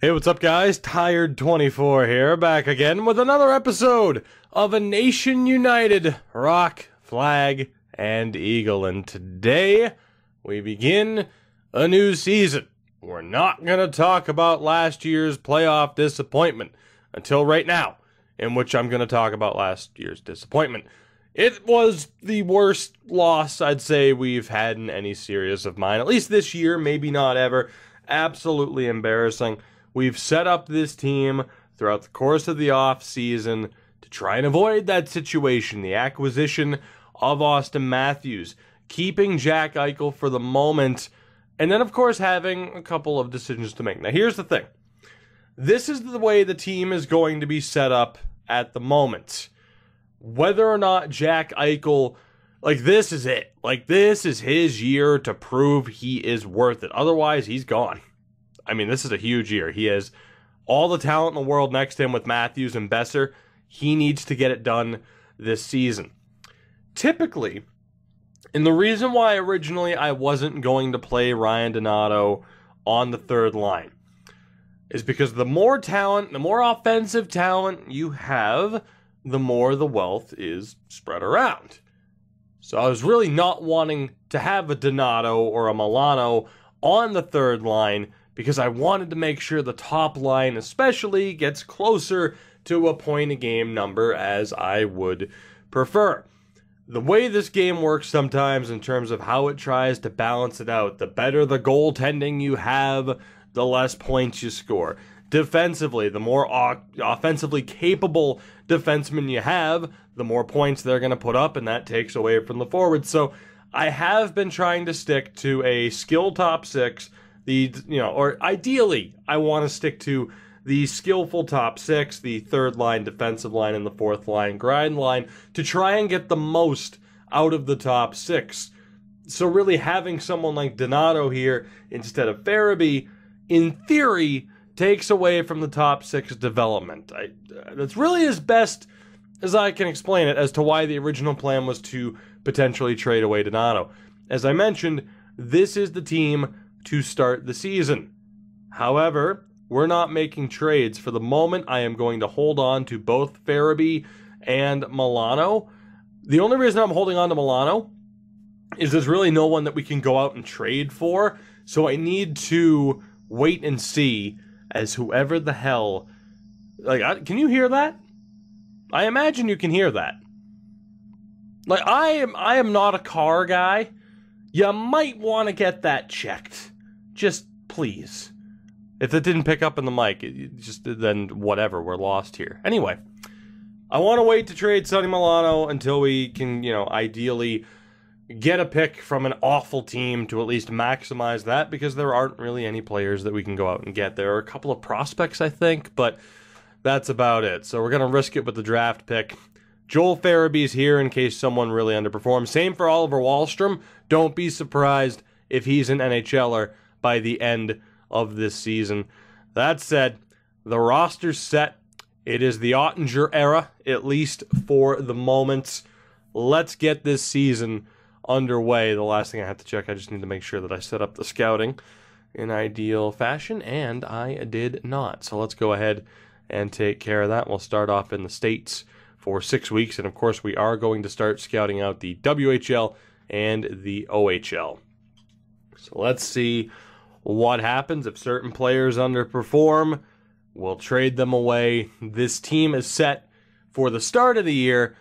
Hey, what's up, guys? Tired24 here, back again with another episode of A Nation United Rock, Flag, and Eagle. And today, we begin a new season. We're not going to talk about last year's playoff disappointment until right now, in which I'm going to talk about last year's disappointment. It was the worst loss I'd say we've had in any series of mine, at least this year, maybe not ever. Absolutely embarrassing. We've set up this team throughout the course of the off-season to try and avoid that situation, the acquisition of Austin Matthews, keeping Jack Eichel for the moment, and then, of course, having a couple of decisions to make. Now, here's the thing. This is the way the team is going to be set up at the moment. Whether or not Jack Eichel, this is it. This is his year to prove he is worth it. Otherwise, he's gone. I mean, this is a huge year. He has all the talent in the world next to him with Matthews and Besser. He needs to get it done this season. Typically, and the reason why originally I wasn't going to play Ryan Donato on the third line is because the more talent, the more offensive talent you have, the more the wealth is spread around. So I was really not wanting to have a Donato or a Milano on the third line because I wanted to make sure the top line especially gets closer to a point-a-game number as I would prefer. The way this game works sometimes in terms of how it tries to balance it out, the better the goaltending you have, the less points you score. Defensively, the more offensively capable defensemen you have, the more points they're going to put up, and that takes away from the forwards. So I have been trying to stick to a skill top six, or ideally, I want to stick to the skillful top six, the third line defensive line, and the fourth line grind line to try and get the most out of the top six. So really having someone like Donato here instead of Farabee, in theory, takes away from the top six development. That's really as best as I can explain it as to why the original plan was to potentially trade away Donato. As I mentioned, this is the team to start the season. However, we're not making trades. For the moment, I am going to hold on to both Farabee and Milano. The only reason I'm holding on to Milano is there's really no one that we can go out and trade for, so I need to wait and see as whoever the hell... can you hear that? I imagine you can hear that. I am not a car guy. You might want to get that checked. Just please. If it didn't pick up in the mic, then whatever, we're lost here. Anyway, I want to wait to trade Sonny Milano until we can, ideally get a pick from an awful team to at least maximize that, because there aren't really any players that we can go out and get. There are a couple of prospects, I think, but that's about it. So we're going to risk it with the draft pick. Joel Farabee's here in case someone really underperforms. Same for Oliver Wahlstrom. Don't be surprised if he's an NHLer by the end of this season. That said, the roster's set. It is the Ottinger era, at least for the moment. Let's get this season underway. The last thing I have to check, I just need to make sure that I set up the scouting in ideal fashion, and I did not. So let's go ahead and take care of that. We'll start off in the States for 6 weeks, and of course we are going to start scouting out the WHL and the OHL. So let's see what happens. If certain players underperform, we'll trade them away. This team is set for the start of the year,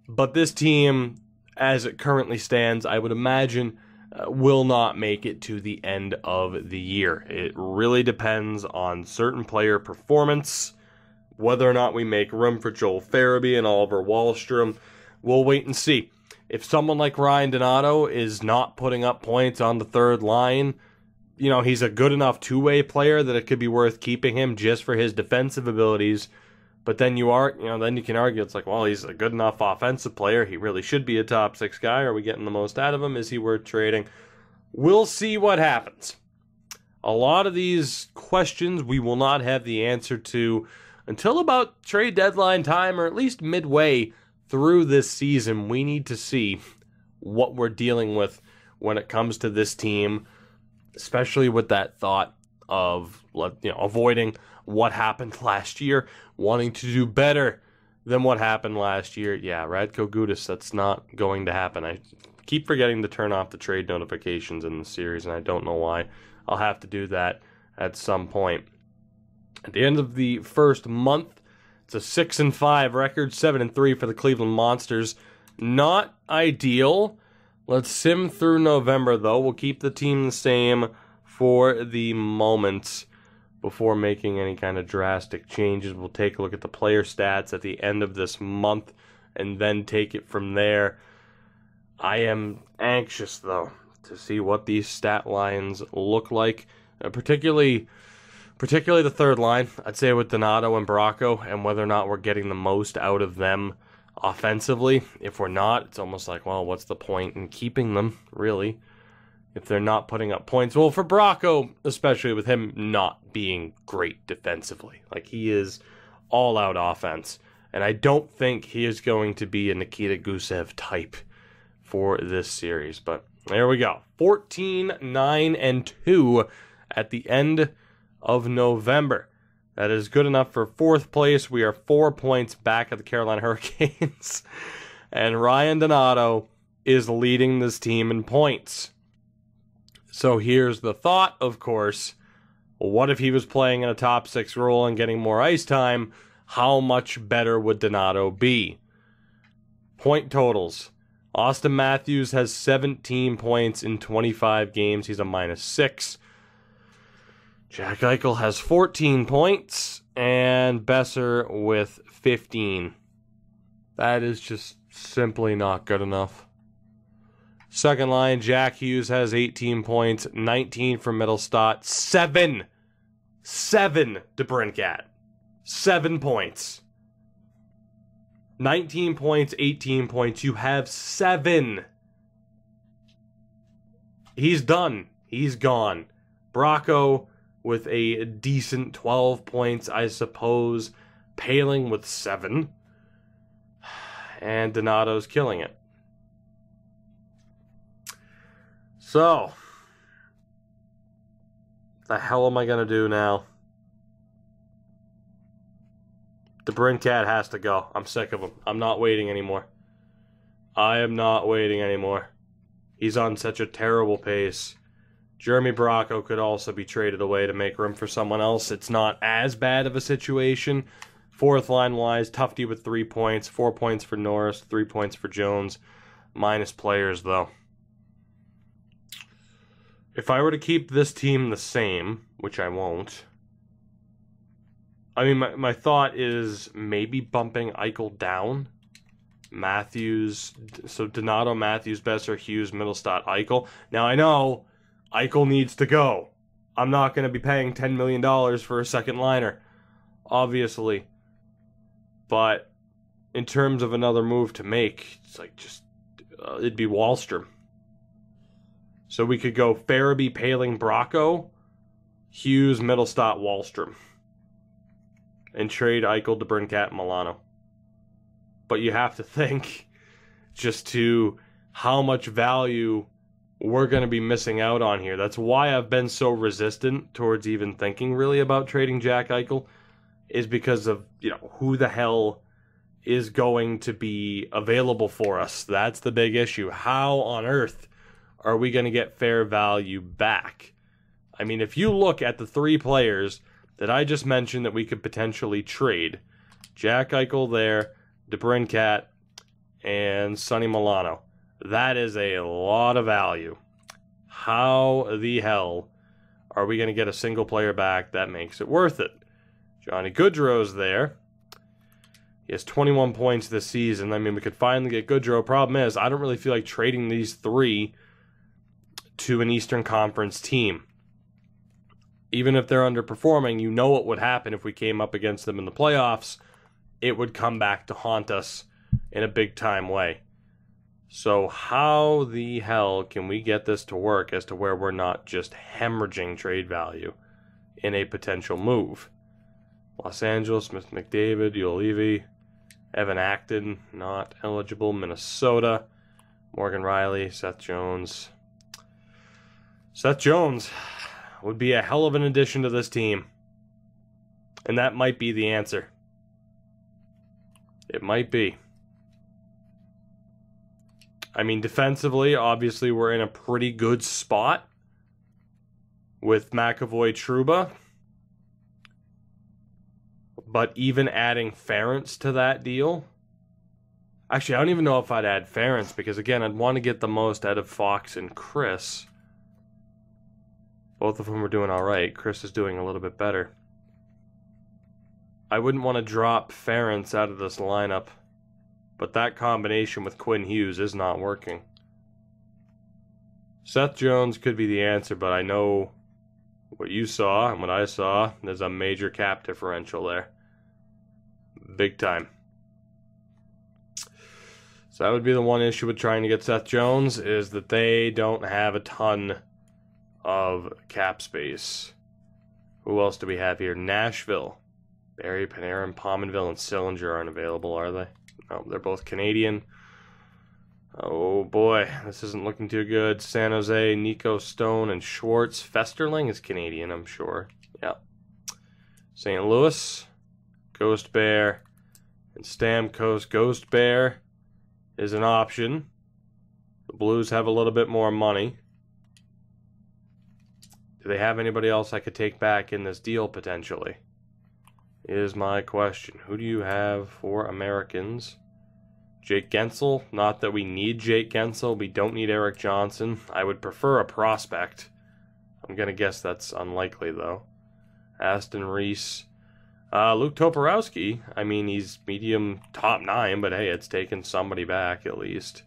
but this team, as it currently stands, I would imagine will not make it to the end of the year. It really depends on certain player performance, whether or not we make room for Joel Farabee and Oliver Wahlstrom. We'll wait and see. If someone like Ryan Donato is not putting up points on the third line, he's a good enough two-way player that it could be worth keeping him just for his defensive abilities. But then then you can argue, it's he's a good enough offensive player. He really should be a top six guy. Are we getting the most out of him? Is he worth trading? We'll see what happens. A lot of these questions we will not have the answer to until about trade deadline time, or at least midway through this season. We need to see what we're dealing with when it comes to this team, especially with that thought of avoiding what happened last year, wanting to do better than what happened last year. Yeah, Radko Gudas, that's not going to happen. I keep forgetting to turn off the trade notifications in the series, and I don't know why. I'll have to do that at some point. At the end of the first month, it's a 6-5 record, 7-3 for the Cleveland Monsters. Not ideal. Let's sim through November, though. We'll keep the team the same for the moment before making any kind of drastic changes. We'll take a look at the player stats at the end of this month and then take it from there. I am anxious, though, to see what these stat lines look like, particularly the third line. I'd say with Donato and Bracco, and whether or not we're getting the most out of them offensively. If we're not, it's almost like, well, what's the point in keeping them, really, if they're not putting up points? Well, for Bracco, especially with him not being great defensively. Like, he is all-out offense, and I don't think he is going to be a Nikita Gusev type for this series. But there we go. 14-9-2 at the end of November. That is good enough for fourth place. We are 4 points back at the Carolina Hurricanes. And Ryan Donato is leading this team in points. So here's the thought, of course. What if he was playing in a top 6 role and getting more ice time? How much better would Donato be? Point totals. Austin Matthews has 17 points in 25 games. He's a -6. Jack Eichel has 14 points, and Besser with 15. That is just simply not good enough. Second line, Jack Hughes has 18 points, 19 for Middlestat, 7 DeBrincat. 7 points. 19 points, 18 points. You have 7. He's done. He's gone. Bracco with a decent 12 points, I suppose. Paling with 7. And Donato's killing it. So, the hell am I going to do now? DeBrincat has to go. I'm sick of him. I'm not waiting anymore. I am not waiting anymore. He's on such a terrible pace. Jeremy Bracco could also be traded away to make room for someone else. It's not as bad of a situation. Fourth line-wise, Tufte with 3 points. 4 points for Norris, 3 points for Jones. Minus players, though. If I were to keep this team the same, which I won't, I mean, my thought is maybe bumping Eichel down. Matthews, so Donato, Matthews, Besser, Hughes, Middlestat, Eichel. Now, I know Eichel needs to go. I'm not going to be paying $10 million for a second liner, obviously. But in terms of another move to make, it's like just, it'd be Wahlstrom. So we could go Farabee, Paling, Bracco, Hughes, Middlestat, Wahlstrom. And trade Eichel, DeBrincat, Milano. But you have to think just to how much value we're going to be missing out on here. That's why I've been so resistant towards even thinking really about trading Jack Eichel, is because of, who the hell is going to be available for us. That's the big issue. How on earth are we going to get fair value back? I mean, if you look at the 3 players that I just mentioned that we could potentially trade, Jack Eichel there, DeBrincat, and Sonny Milano, that is a lot of value. How the hell are we going to get a single player back that makes it worth it? Johnny Gaudreau's there. He has 21 points this season. I mean, we could finally get Gaudreau. Problem is, I don't really feel like trading these 3 to an Eastern Conference team. Even if they're underperforming, you know what would happen if we came up against them in the playoffs. It would come back to haunt us in a big-time way. So how the hell can we get this to work as to where we're not just hemorrhaging trade value in a potential move? Los Angeles, Smith McDavid, Ulivi, Evan Acton, not eligible. Minnesota, Morgan Riley, Seth Jones. would be a hell of an addition to this team. And that might be the answer. It might be. I mean, defensively, obviously, we're in a pretty good spot with McAvoy, Trouba. But even adding Ferentz to that deal... Actually, I don't even know if I'd add Ferentz, because, again, I'd want to get the most out of Fox and Chris. Both of whom are doing all right. Chris is doing a little bit better. I wouldn't want to drop Ferentz out of this lineup. But that combination with Quinn Hughes is not working. Seth Jones could be the answer, but I know what you saw and what I saw. There's a major cap differential there. Big time. So that would be the one issue with trying to get Seth Jones, is that they don't have a ton of cap space. Who else do we have here? Nashville. Barry, Panarin, Pominville, and Sillinger aren't available, are they? No, they're both Canadian. Oh boy, this isn't looking too good. San Jose, Nico Stone, and Schwartz. Festerling is Canadian, I'm sure. Yeah. St. Louis, Ghost Bear, and Stamkos. Ghost Bear is an option. The Blues have a little bit more money. Do they have anybody else I could take back in this deal, potentially? Is my question. Who do you have for Americans? Jake Gensel. Not that we need Jake Gensel. We don't need Eric Johnson. I would prefer a prospect. I'm going to guess that's unlikely, though. Aston Reese. Luke Toporowski. I mean, he's medium top 9, but hey, it's taken somebody back at least.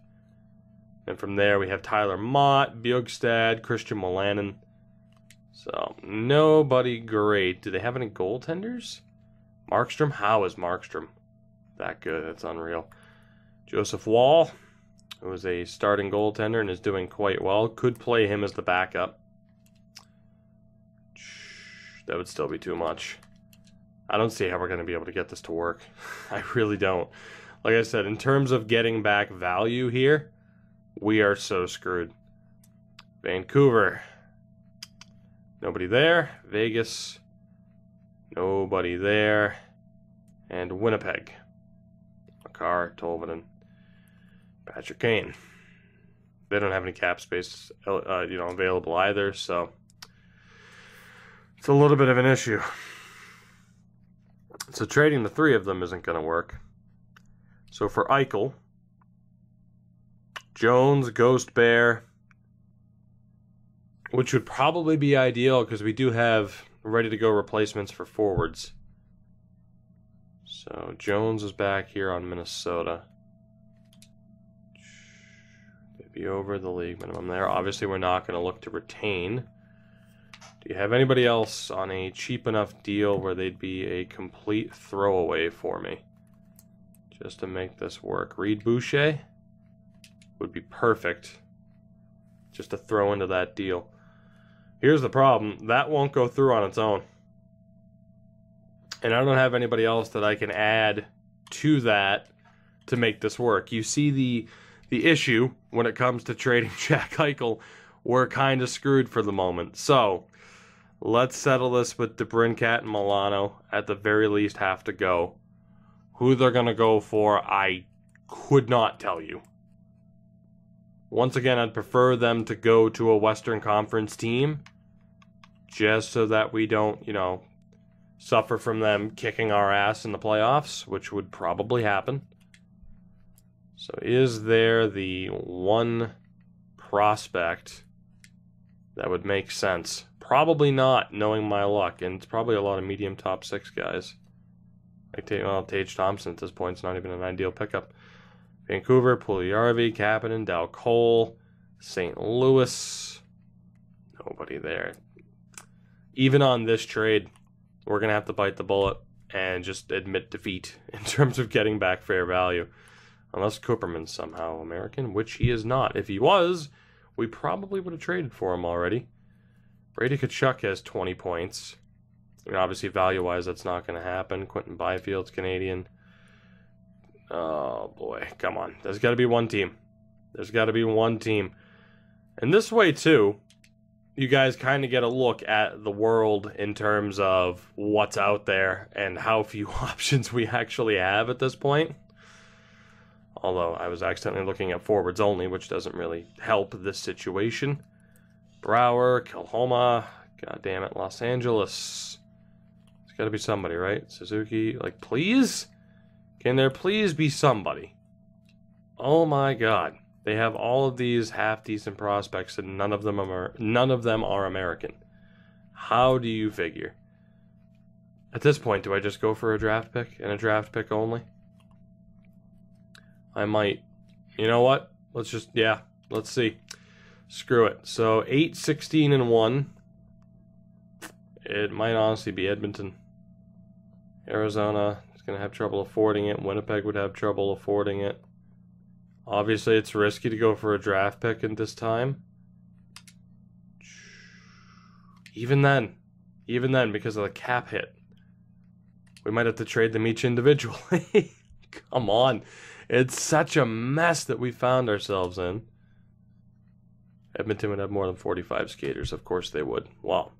And from there, we have Tyler Mott, Bjugstad, Christian Molanen. So, nobody great. Do they have any goaltenders? Markstrom? How is Markstrom that good? That's unreal. Joseph Wall, who is a starting goaltender and is doing quite well. Could play him as the backup. That would still be too much. I don't see how we're going to be able to get this to work. I really don't. Like I said, in terms of getting back value here, we are so screwed. Vancouver. Nobody there. Vegas. Nobody there. And Winnipeg. Makar, Tolvanen, Patrick Kane. They don't have any cap space, available either, so it's a little bit of an issue. So trading the three of them isn't going to work. So for Eichel, Jones, Ghost Bear, which would probably be ideal because we do have ready-to-go replacements for forwards. So Jones is back here on Minnesota. They'd be over the league minimum there. Obviously, we're not going to look to retain. Do you have anybody else on a cheap enough deal where they'd be a complete throwaway for me? Just to make this work. Reed Boucher would be perfect. Just to throw into that deal. Here's the problem. That won't go through on its own. And I don't have anybody else that I can add to that to make this work. You see the issue when it comes to trading Jack Eichel. We're kind of screwed for the moment. So, let's settle this with DeBrincat and Milano. At the very least, have to go. Who they're going to go for, I could not tell you. Once again, I'd prefer them to go to a Western Conference team. Just so that we don't, suffer from them kicking our ass in the playoffs, which would probably happen. So is there the one prospect that would make sense? Probably not, knowing my luck, and it's probably a lot of medium top 6 guys. Tage Thompson at this point is not even an ideal pickup. Vancouver, Puljujarvi, Kapanen, Dal Cole, St. Louis. Nobody there. Even on this trade, we're going to have to bite the bullet and just admit defeat in terms of getting back fair value. Unless Cooperman's somehow American, which he is not. If he was, we probably would have traded for him already. Brady Tkachuk has 20 points. I mean, obviously, value-wise, that's not going to happen. Quentin Byfield's Canadian. Oh, boy. Come on. There's got to be one team. There's got to be one team. And this way, too, you guys kind of get a look at the world in terms of what's out there and how few options we actually have at this point. Although I was accidentally looking at forwards only, which doesn't really help this situation. Brower, Kilhoma, god damn it, Los Angeles. It's got to be somebody, right? Suzuki, like, please? Can there please be somebody? Oh my god. They have all of these half-decent prospects and none of them are American. How do you figure? At this point, do I just go for a draft pick and a draft pick only? I might. You know what? Let's just, yeah, let's see. Screw it. So 8, 16, and 1. It might honestly be Edmonton. Arizona is going to have trouble affording it. Winnipeg would have trouble affording it. Obviously, it's risky to go for a draft pick at this time. Even then, because of the cap hit, we might have to trade them each individually. Come on. It's such a mess that we found ourselves in. Edmonton would have more than 45 skaters. Of course they would. Wow.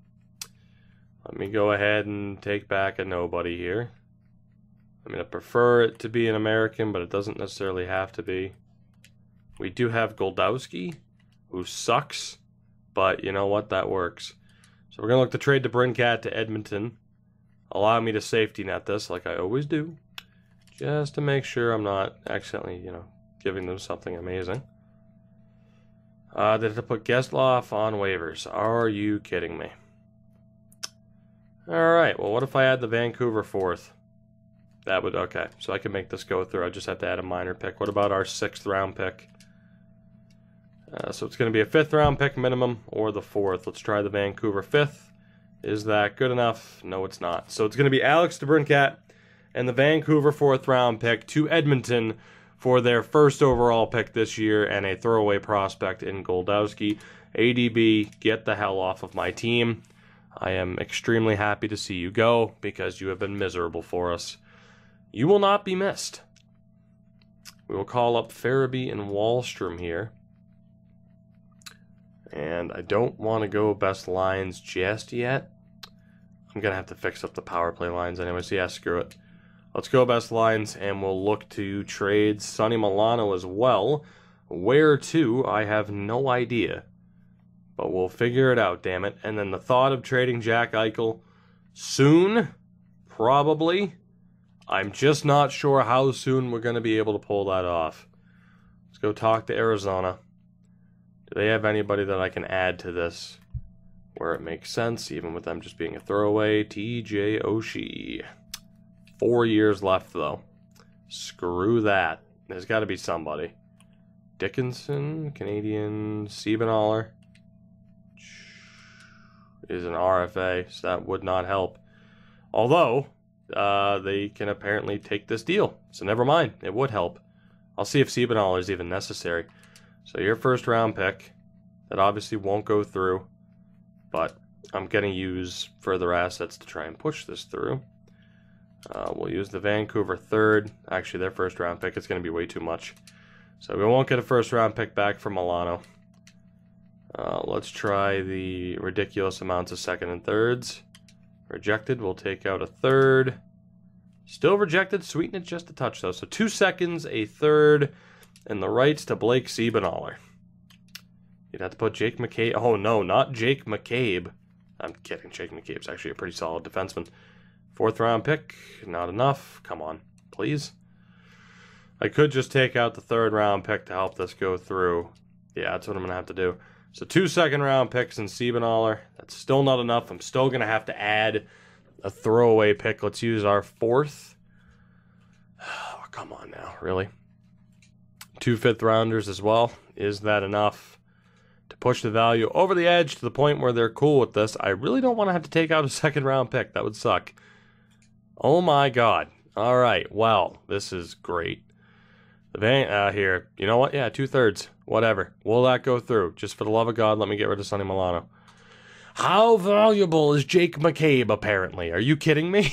Let me go ahead and take back a nobody here. I mean, I prefer it to be an American, but it doesn't necessarily have to be. We do have Goldowski, who sucks, but you know what? That works. So we're going to look to trade the Brincat to Edmonton. Allow me to safety net this like I always do. Just to make sure I'm not accidentally, giving them something amazing. They have to put Getzlaf on waivers. Are you kidding me? Alright, well what if I add the Vancouver 4th? That would, okay, so I can make this go through. I just have to add a minor pick. What about our 6th round pick? So it's going to be a 5th round pick minimum or the 4th. Let's try the Vancouver 5th. Is that good enough? No, it's not. So it's going to be Alex DeBrincat and the Vancouver 4th round pick to Edmonton for their first overall pick this year and a throwaway prospect in Goldowski. ADB, get the hell off of my team. I am extremely happy to see you go because you have been miserable for us. You will not be missed. We will call up Farabee and Wallstrom here. And I don't want to go best lines just yet. I'm going to have to fix up the power play lines anyway, so yeah, screw it. Let's go best lines, and we'll look to trade Sonny Milano as well. Where to, I have no idea. But we'll figure it out, damn it. And then the thought of trading Jack Eichel soon, probably. I'm just not sure how soon we're going to be able to pull that off. Let's go talk to Arizona. Do they have anybody that I can add to this where it makes sense, even with them just being a throwaway? TJ Oshie. 4 years left, though. Screw that. There's got to be somebody. Dickinson, Canadian, Siebenthaler is an RFA, so that would not help. Although, they can apparently take this deal, so never mind. It would help. I'll see if Siebenthaler is even necessary. So your first round pick, that obviously won't go through, but I'm going to use further assets to try and push this through. We'll use the Vancouver 3rd. Actually, their first round pick is going to be way too much. So we won't get a first round pick back from Milano. Let's try the ridiculous amounts of 2nd and 3rds. Rejected. We'll take out a 3rd. Still rejected. Sweeten it just a touch, though. So 2 seconds, a 3rd, and the rights to Blake Siebenthaler. You'd have to put Jake McCabe. Oh, no, not Jake McCabe. I'm kidding. Jake McCabe's actually a pretty solid defenseman. 4th round pick. Not enough. Come on, please. I could just take out the 3rd round pick to help this go through. Yeah, that's what I'm going to have to do. So 2 2nd round picks in Siebenthaler. That's still not enough. I'm still going to have to add a throwaway pick. Let's use our 4th. Oh, come on now, really? 2 5th rounders as well. Is that enough to push the value over the edge to the point where they're cool with this? I really don't want to have to take out a 2nd round pick. That would suck. Oh my god. All right. Well, this is great. The here. You know what? Yeah, 2/3. Whatever. Will that go through? Just for the love of God, let me get rid of Sonny Milano. How valuable is Jake McCabe, apparently? Are you kidding me?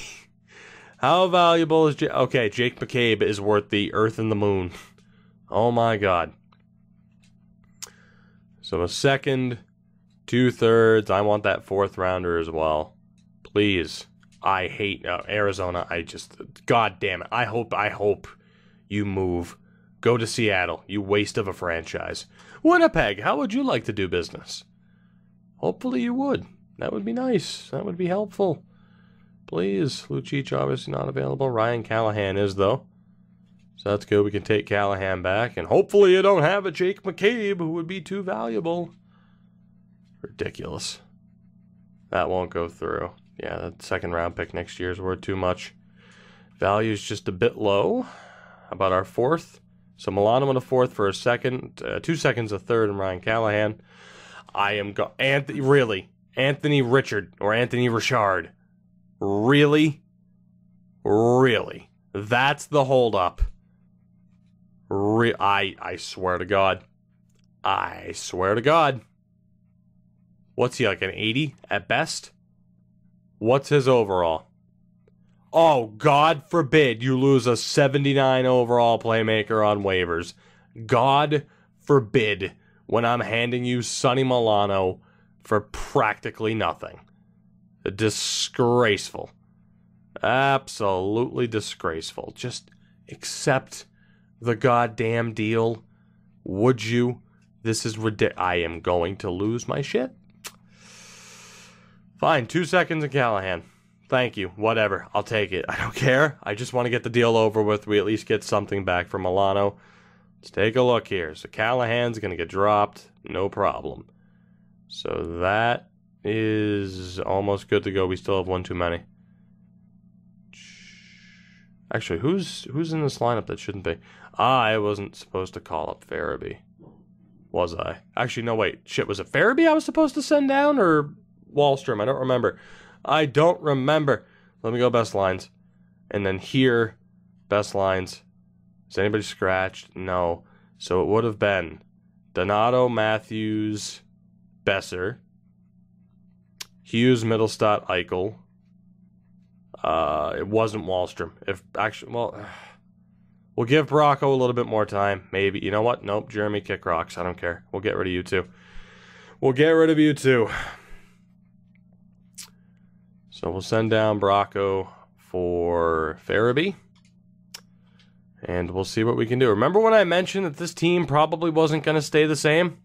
How valuable is Okay, Jake McCabe is worth the earth and the moon. Oh my god. So a 2nd, 2/3. I want that 4th rounder as well. Please. I hate Arizona. God damn it. I hope you move. Go to Seattle, you waste of a franchise. Winnipeg, how would you like to do business? Hopefully you would. That would be nice. That would be helpful. Please. Lucic obviously not available. Ryan Callahan is, though. So that's good. We can take Callahan back. And hopefully you don't have a Jake McCabe who would be too valuable. Ridiculous. That won't go through. Yeah, that 2nd round pick next year is worth too much. Value's just a bit low. How about our 4th? So Milano in a 4th for a 2nd. 2 seconds a 3rd and Ryan Callahan. Anthony Richard or Anthony Richard. Really? Really? That's the holdup. I swear to God. I swear to God. What's he, like an 80 at best? What's his overall? Oh, God forbid you lose a 79 overall playmaker on waivers. God forbid when I'm handing you Sonny Milano for practically nothing. Disgraceful. Absolutely disgraceful. Just accept the goddamn deal. Would you? This is ridiculous. I am going to lose my shit. Fine, 2 seconds in Callahan. Thank you. Whatever. I'll take it. I don't care. I just want to get the deal over with. We at least get something back from Milano. Let's take a look here. So Callahan's going to get dropped. No problem. So that is almost good to go. We still have one too many. Actually, who's in this lineup that shouldn't be? I wasn't supposed to call up Farabee. Was I? Actually, no, wait. Shit, was it Farabee I was supposed to send down or Wallstrom? I don't remember. I don't remember. Let me go best lines. And then here, best lines. Is anybody scratched? No. So it would have been Donato, Matthews, Besser, Hughes, Middlestat, Eichel. It wasn't Wallstrom. We'll give Bracco a little bit more time. Maybe. You know what? Nope. Jeremy kick rocks. I don't care. We'll get rid of you too. We'll get rid of you too. So we'll send down Bracco for Farabee. And we'll see what we can do. Remember when I mentioned that this team probably wasn't going to stay the same?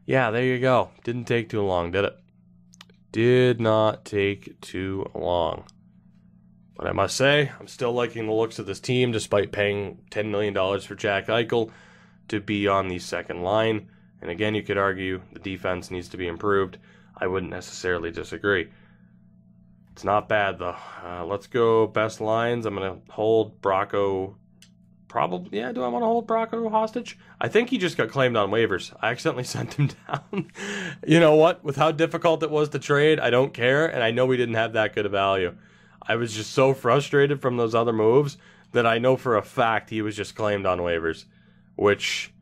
Yeah, there you go. Didn't take too long, did it? Did not take too long. But I must say, I'm still liking the looks of this team, despite paying $10 million for Jack Eichel to be on the second line. And again, you could argue the defense needs to be improved. I wouldn't necessarily disagree. It's not bad, though. Let's go best lines. I'm going to hold Bracco. Probably, yeah, do I want to hold Bracco hostage? I think he just got claimed on waivers. I accidentally sent him down. You know what? With how difficult it was to trade, I don't care, and I know we didn't have that good of value. I was just so frustrated from those other moves that I know for a fact he was just claimed on waivers. Which,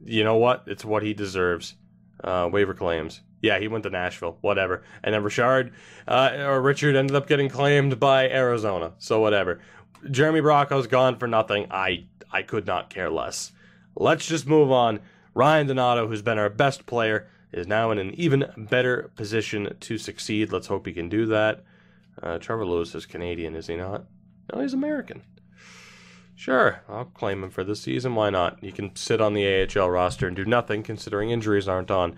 you know what? It's what he deserves. Waiver claims. Yeah, he went to Nashville. Whatever. And then Richard ended up getting claimed by Arizona. So whatever. Jeremy Bracco's gone for nothing. I could not care less. Let's just move on. Ryan Donato, who's been our best player, is now in an even better position to succeed. Let's hope he can do that. Trevor Lewis is Canadian, is he not? No, he's American. Sure, I'll claim him for this season. Why not? He can sit on the AHL roster and do nothing, considering injuries aren't on.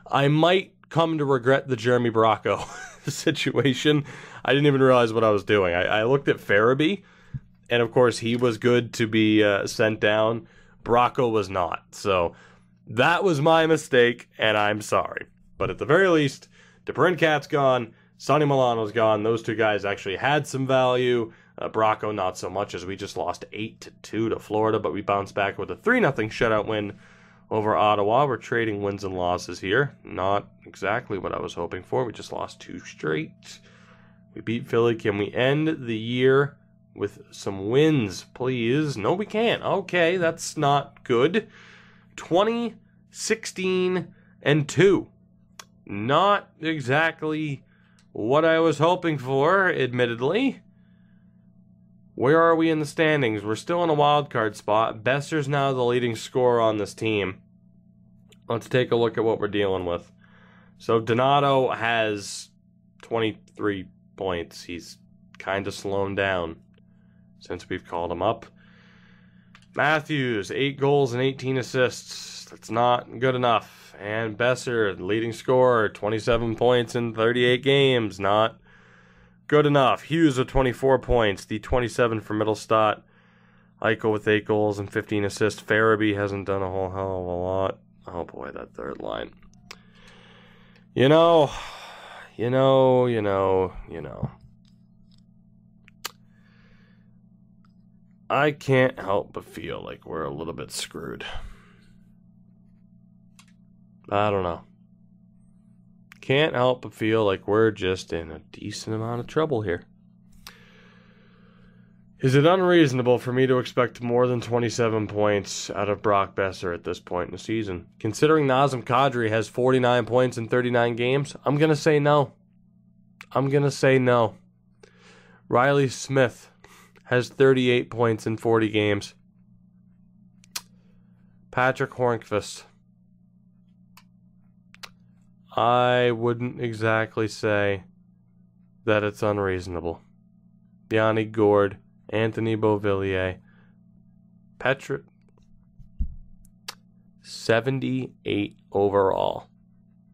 I might come to regret the Jeremy Bracco situation. I didn't even realize what I was doing. I looked at Farabee, and of course he was good to be sent down. Bracco was not. So that was my mistake, and I'm sorry. But at the very least, DeBrincat's gone. Sonny Milano's gone. Those two guys actually had some value. Bracco not so much, as we just lost 8-2 to Florida, but we bounced back with a 3-0 shutout win over Ottawa. We're trading wins and losses here. Not exactly what I was hoping for. We just lost 2 straight. We beat Philly. Can we end the year with some wins, please? No, we can't. Okay, that's not good. 20-16-2. Not exactly what I was hoping for, admittedly. Where are we in the standings? We're still in a wild card spot. Besser's now the leading scorer on this team. Let's take a look at what we're dealing with. So Donato has 23 points. He's kind of slowing down since we've called him up. Matthews, 8 goals and 18 assists. That's not good enough. And Besser, leading scorer, 27 points in 38 games. Not good enough. Hughes with 24 points, the 27 for Middlestat. Eichel with 8 goals and 15 assists. Farabee hasn't done a whole hell of a lot. Oh boy, that third line. You know. I can't help but feel like we're a little bit screwed. I don't know. Can't help but feel like we're just in a decent amount of trouble here. Is it unreasonable for me to expect more than 27 points out of Brock Besser at this point in the season? Considering Nazem Kadri has 49 points in 39 games, I'm going to say no. Riley Smith has 38 points in 40 games. Patrick Hornqvist. I wouldn't exactly say that it's unreasonable. Yanni Gourde, Anthony Beauvillier, Petra, 78 overall.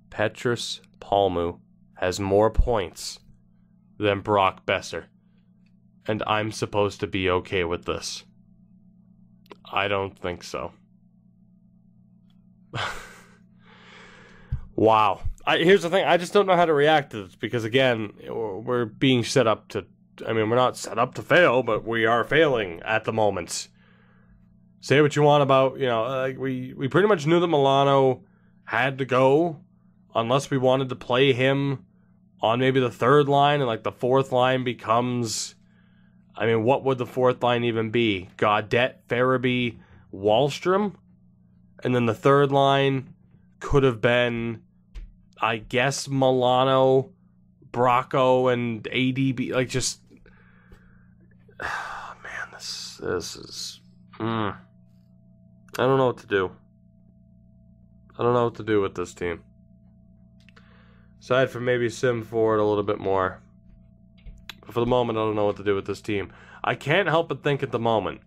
Petrus Palmu has more points than Brock Besser. And I'm supposed to be okay with this. I don't think so. Wow. Here's the thing. I just don't know how to react to this because, again, we're being set up to... I mean, we're not set up to fail, but we are failing at the moment. Say what you want about, we pretty much knew that Milano had to go unless we wanted to play him on maybe the third line and, the fourth line becomes... I mean, what would the fourth line even be? Gaudette, Farabee, Wallstrom? And then the third line could have been, I guess, Milano, Bracco, and ADB. Man, this is... I don't know what to do. I don't know what to do with this team. Aside from maybe sim forward a little bit more. But for the moment, I don't know what to do with this team. I can't help but think at the moment,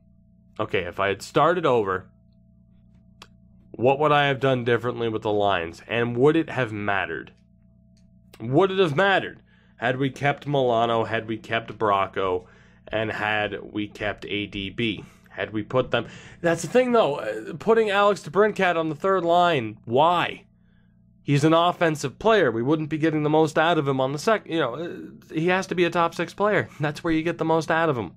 okay, if I had started over, what would I have done differently with the lines? And would it have mattered? Would it have mattered had we kept Milano, had we kept Bracco, and had we kept ADB? Had we put them... That's the thing, though. Putting Alex DeBrincat on the third line, why? He's an offensive player. We wouldn't be getting the most out of him on the second... he has to be a top 6 player. That's where you get the most out of him.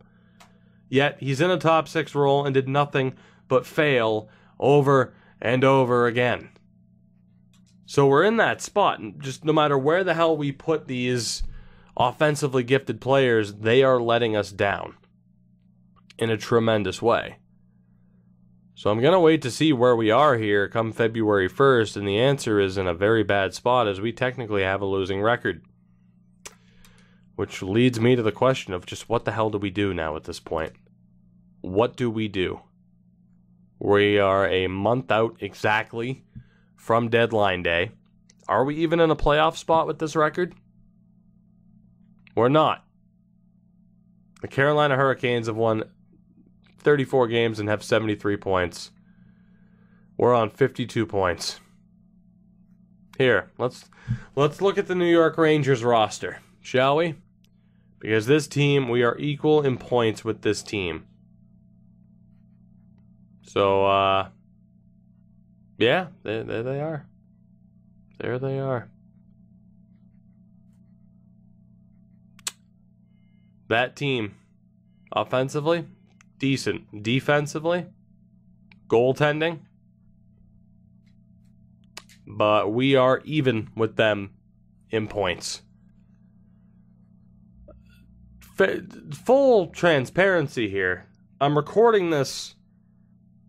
Yet, he's in a top 6 role and did nothing but fail over and over again. So we're in that spot. And just no matter where the hell we put these offensively gifted players, they are letting us down in a tremendous way. So I'm going to wait to see where we are here come February 1st, and the answer is in a very bad spot as we technically have a losing record. Which leads me to the question of just what the hell do we do now at this point? What do we do? We are a month out exactly from deadline day. Are we even in a playoff spot with this record? We're not. The Carolina Hurricanes have won 34 games and have 73 points. We're on 52 points. Here, let's look at the New York Rangers roster, shall we? Because this team, we are equal in points with this team. So, yeah, there they are. There they are. That team, offensively, decent. Defensively, goaltending, but we are even with them in points. Full transparency here. I'm recording this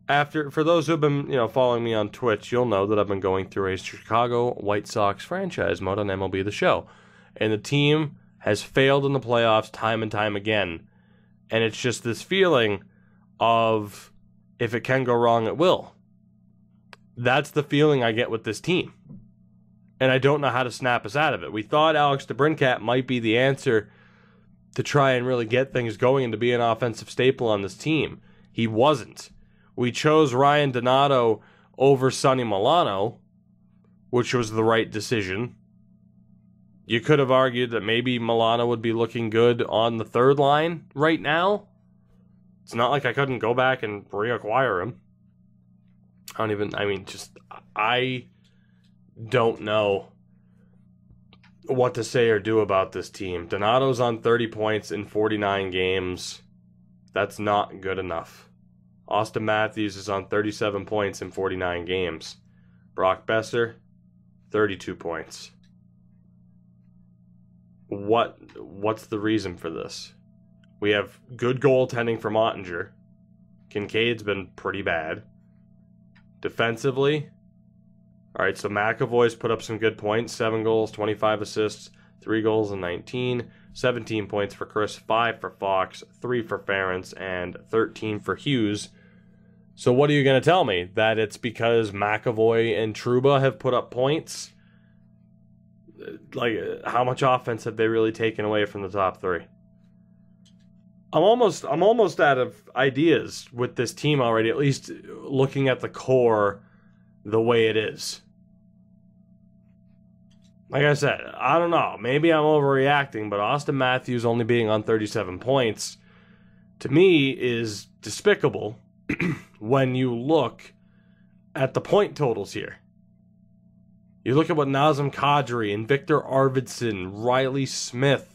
after, for those who have been, following me on Twitch, you'll know that I've been going through a Chicago White Sox franchise mode on MLB The Show. And the team has failed in the playoffs time and time again. And it's just this feeling of, if it can go wrong, it will. That's the feeling I get with this team. And I don't know how to snap us out of it. We thought Alex DeBrincat might be the answer to try and really get things going and to be an offensive staple on this team. He wasn't. We chose Ryan Donato over Sonny Milano, which was the right decision. You could have argued that maybe Milano would be looking good on the third line right now. It's not like I couldn't go back and reacquire him. I don't know what to say or do about this team. Donato's on 30 points in 49 games. That's not good enough. Austin Matthews is on 37 points in 49 games. Brock Besser, 32 points. What's the reason for this? We have good goaltending from Ottinger. Kincaid's been pretty bad. Defensively, all right, so McAvoy's put up some good points. 7 goals, 25 assists, 3 goals and 19. 17 points for Chris, 5 for Fox, 3 for Ferentz, and 13 for Hughes. So what are you going to tell me? That it's because McAvoy and Trouba have put up points? Like, how much offense have they really taken away from the top three? I'm almost out of ideas with this team already, at least looking at the core the way it is. Like I said, I don't know. Maybe I'm overreacting, but Austin Matthews only being on 37 points, to me, is despicable when you look at the point totals here. You look at what Nazem Kadri and Victor Arvidsson, Riley Smith,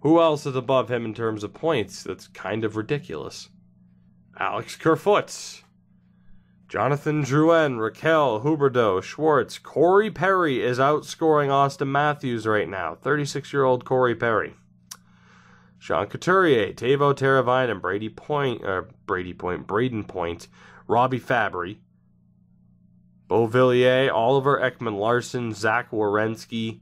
who else is above him in terms of points? That's kind of ridiculous. Alex Kerfoot, Jonathan Drouin, Raquel, Huberdeau, Schwartz. Corey Perry is outscoring Austin Matthews right now. 36-year-old Corey Perry. Sean Couturier, Teuvo Teravainen, and Braden Point, Robbie Fabry, Beauvillier, Oliver Ekman-Larsson, Zach Werenski,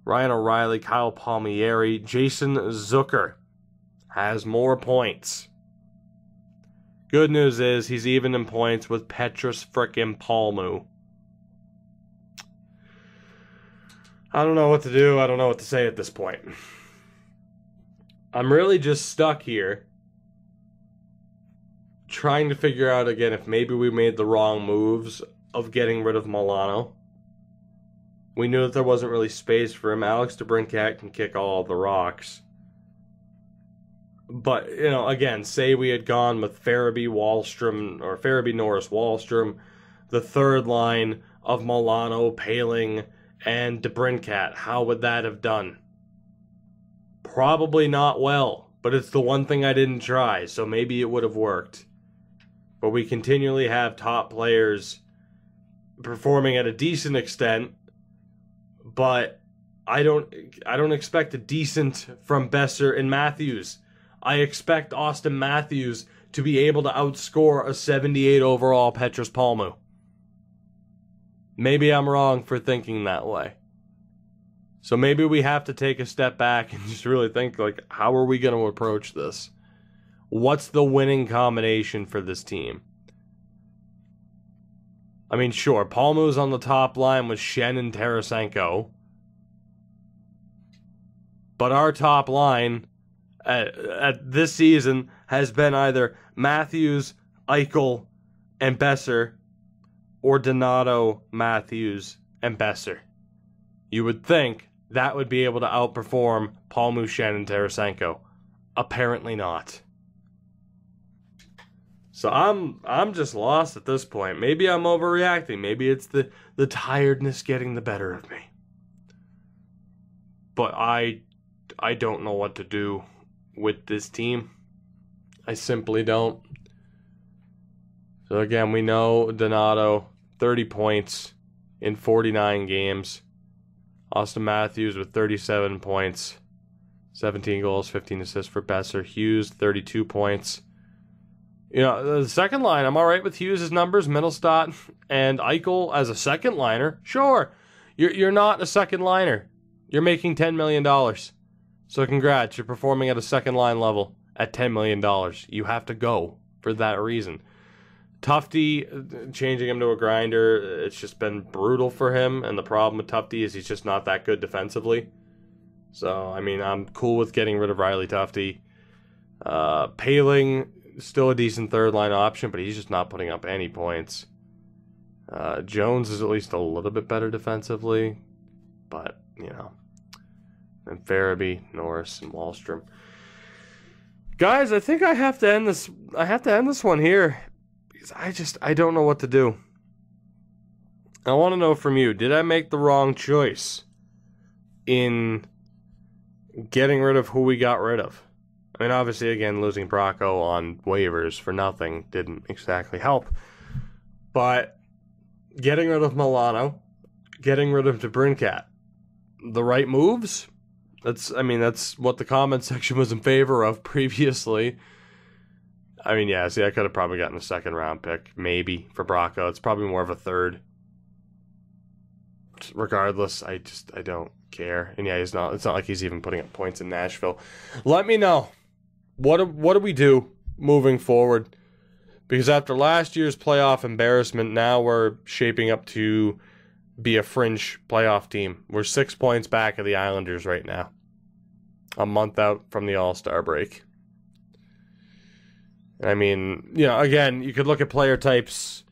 Ryan O'Reilly, Kyle Palmieri. Jason Zucker has more points. Good news is he's even in points with Petrus frickin' Palmu. I don't know what to do. I don't know what to say at this point. I'm really just stuck here trying to figure out again if maybe we made the wrong moves of getting rid of Milano. We knew that there wasn't really space for him. Alex DeBrincat can kick all the rocks. But, again, say we had gone with Farabee, Wallstrom, or Farabee, Norris, Wallstrom, the third line of Milano, Paling, and DeBrincat. How would that have done? Probably not well, but it's the one thing I didn't try, so maybe it would have worked. But we continually have top players performing at a decent extent, but I don't expect a decent from Besser and Matthews. I expect Austin Matthews to be able to outscore a 78 overall Petrus Palmu. Maybe I'm wrong for thinking that way. So maybe we have to take a step back and just really think, how are we going to approach this? What's the winning combination for this team? I mean, sure, Palmu's on the top line with Shen and Tarasenko. But our top line at this season has been either Matthews, Eichel, and Besser, or Donato, Matthews, and Besser. You would think that would be able to outperform Palmu, Shen, and Tarasenko. Apparently not. So I'm just lost at this point. Maybe I'm overreacting. Maybe it's the tiredness getting the better of me. But I don't know what to do with this team. I simply don't. So again, we know Donato, 30 points in 49 games. Austin Matthews with 37 points, 17 goals, 15 assists for Besser. Hughes, 32 points. The second line, I'm all right with Hughes' numbers, Mittelstadt and Eichel as a second liner. Sure, you're not a second liner. You're making $10 million. So congrats, you're performing at a second line level at $10 million. You have to go for that reason. Tufte, changing him to a grinder, it's just been brutal for him. And the problem with Tufte is he's just not that good defensively. So, I mean, I'm cool with getting rid of Riley Tufte. Paling, still a decent third-line option, but he's just not putting up any points. Jones is at least a little bit better defensively. But, you know. And Farabee, Norris, and Wahlstrom. Guys, I think I have to end this. I have to end this one here. Because I don't know what to do. I want to know from you, did I make the wrong choice in getting rid of who we got rid of? I mean, obviously, again, losing Bracco on waivers for nothing didn't exactly help. But getting rid of Milano, getting rid of DeBrincat, the right moves? That's what the comment section was in favor of previously. I mean, yeah, see, I could have probably gotten a second round pick, maybe, for Bracco. It's probably more of a third. Regardless, I don't care. And yeah, it's not like he's even putting up points in Nashville. Let me know. What do we do moving forward? Because after last year's playoff embarrassment, now we're shaping up to be a fringe playoff team. We're 6 points back of the Islanders right now. A month out from the All-Star break. I mean, you know, again, you could look at player types.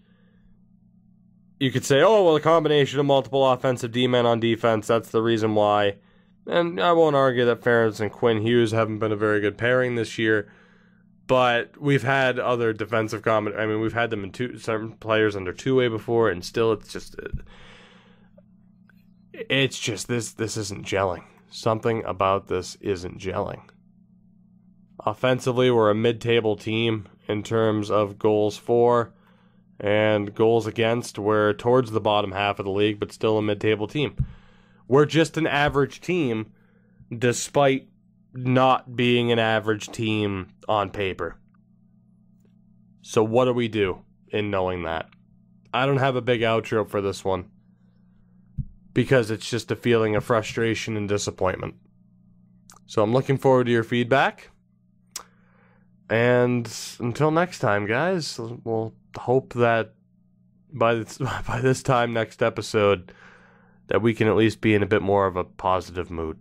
You could say, oh, well, a combination of multiple offensive D-men on defense, that's the reason why. And I won't argue that Ferentz and Quinn Hughes haven't been a very good pairing this year. But we've had other defensive we've had them in certain players under two-way before, and still it's just this isn't gelling. Something about this isn't gelling. Offensively, we're a mid-table team in terms of goals for and goals against. We're towards the bottom half of the league, but still a mid-table team. We're just an average team, despite not being an average team on paper. So what do we do in knowing that? I don't have a big outro for this one, because it's just a feeling of frustration and disappointment. So I'm looking forward to your feedback. And until next time, guys, we'll hope that by this time next episode that we can at least be in a bit more of a positive mood.